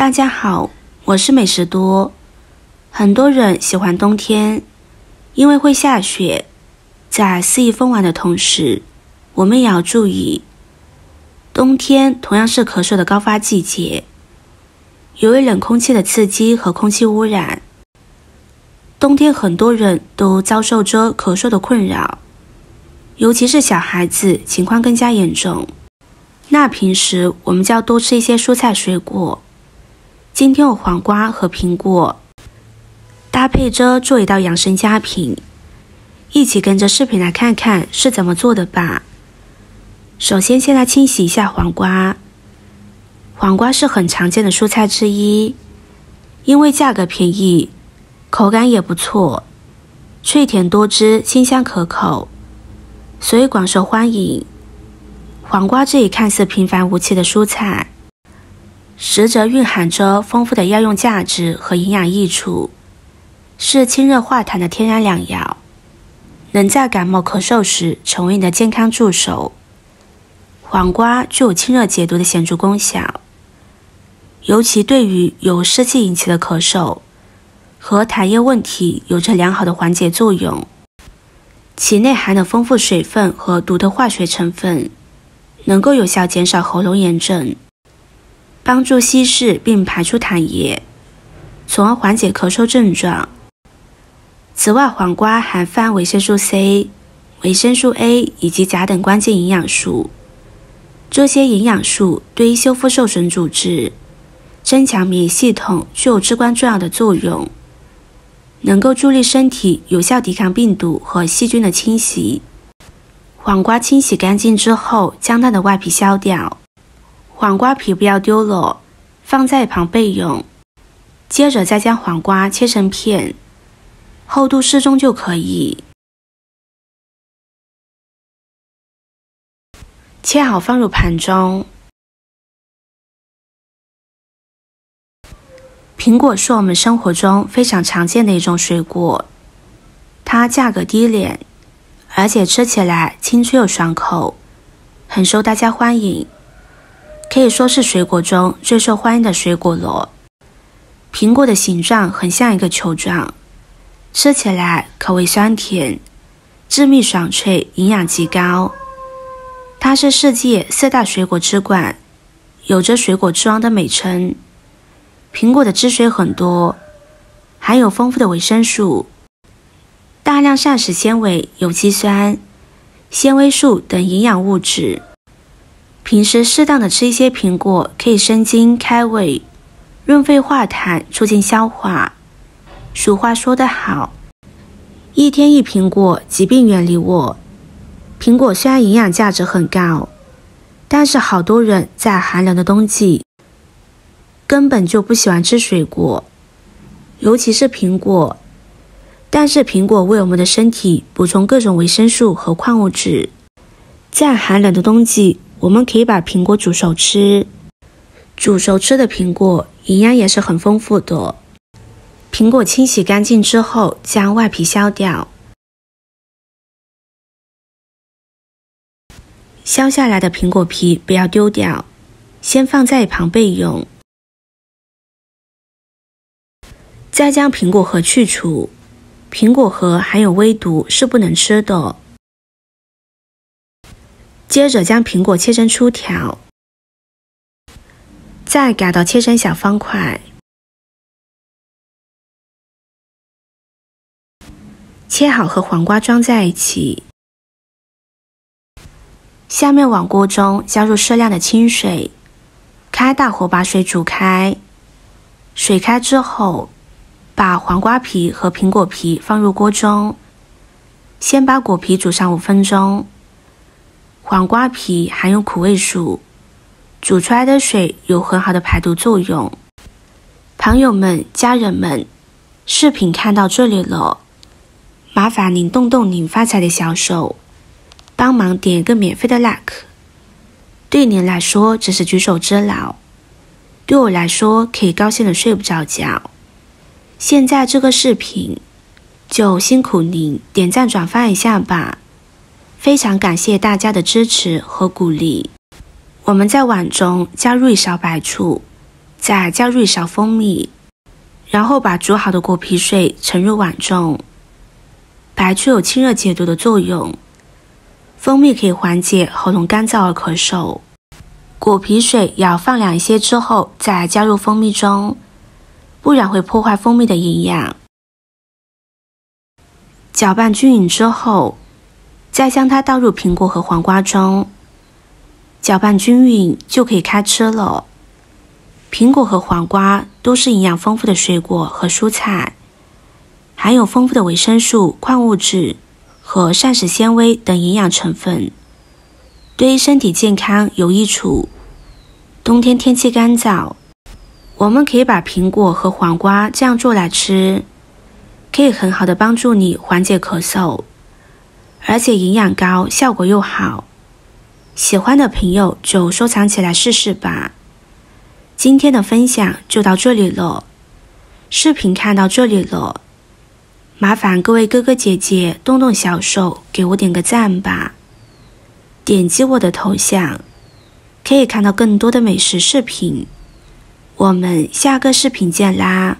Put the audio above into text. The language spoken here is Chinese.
大家好，我是美食多。很多人喜欢冬天，因为会下雪。在肆意疯玩的同时，我们也要注意，冬天同样是咳嗽的高发季节。由于冷空气的刺激和空气污染，冬天很多人都遭受着咳嗽的困扰，尤其是小孩子情况更加严重。那平时我们就要多吃一些蔬菜水果。今天有黄瓜和苹果，搭配着做一道养生佳品，一起跟着视频来看看是怎么做的吧。首先来清洗一下黄瓜。黄瓜是很常见的蔬菜之一，因为价格便宜，口感也不错，脆甜多汁，清香可口，所以广受欢迎。黄瓜这一看似平凡无奇的蔬菜，实则蕴含着丰富的药用价值和营养益处，是清热化痰的天然良药，能在感冒咳嗽时成为你的健康助手。黄瓜具有清热解毒的显著功效，尤其对于由湿气引起的咳嗽和痰液问题有着良好的缓解作用。其内含的丰富水分和独特化学成分，能够有效减少喉咙炎症，帮助稀释并排出痰液，从而缓解咳嗽症状。此外，黄瓜含泛维生素 C、维生素 A 以及钾等关键营养素，这些营养素对于修复受损组织、增强免疫系统具有至关重要的作用，能够助力身体有效抵抗病毒和细菌的侵袭。黄瓜清洗干净之后，将它的外皮削掉，黄瓜皮不要丢了，放在一旁备用。接着再将黄瓜切成片，厚度适中就可以。切好放入盘中。苹果是我们生活中非常常见的一种水果，它价格低廉，而且吃起来清脆又爽口，很受大家欢迎，可以说是水果中最受欢迎的水果了。苹果的形状很像一个球状，吃起来口味酸甜，滋密爽脆，营养极高。它是世界4大水果之冠，有着水果之王的美称。苹果的汁水很多，含有丰富的维生素、大量膳食纤维、有机酸、纤维素等营养物质。平时适当的吃一些苹果，可以生津开胃、润肺化痰，促进消化。俗话说得好，一天一苹果，疾病远离我。苹果虽然营养价值很高，但是好多人在寒冷的冬季根本就不喜欢吃水果，尤其是苹果。但是苹果为我们的身体补充各种维生素和矿物质，在寒冷的冬季，我们可以把苹果煮熟吃。煮熟吃的苹果营养也是很丰富的。苹果清洗干净之后，将外皮削掉，削下来的苹果皮不要丢掉，先放在一旁备用。再将苹果核去除，苹果核含有微毒，是不能吃的。接着将苹果切成粗条，再改刀切成小方块，切好和黄瓜装在一起。下面往锅中加入适量的清水，开大火把水煮开。水开之后，把黄瓜皮和苹果皮放入锅中，先把果皮煮上5分钟。黄瓜皮含有苦味素，煮出来的水有很好的排毒作用。朋友们、家人们，视频看到这里了，麻烦您动动您发财的小手，帮忙点一个免费的 like。 对您来说这是举手之劳，对我来说可以高兴的睡不着觉。现在这个视频就辛苦您点赞转发一下吧，非常感谢大家的支持和鼓励。我们在碗中加入1勺白醋，再加入一勺蜂蜜，然后把煮好的果皮水盛入碗中。白醋有清热解毒的作用，蜂蜜可以缓解喉咙干燥而咳嗽。果皮水要放凉一些之后再加入蜂蜜中，不然会破坏蜂蜜的营养。搅拌均匀之后，再将它倒入苹果和黄瓜中，搅拌均匀就可以开吃了。苹果和黄瓜都是营养丰富的水果和蔬菜，含有丰富的维生素、矿物质和膳食纤维等营养成分，对身体健康有益处。冬天天气干燥，我们可以把苹果和黄瓜这样做来吃，可以很好的帮助你缓解咳嗽，而且营养高，效果又好。喜欢的朋友就收藏起来试试吧。今天的分享就到这里了，视频看到这里了，麻烦各位哥哥姐姐动动小手给我点个赞吧。点击我的头像，可以看到更多的美食视频。我们下个视频见啦！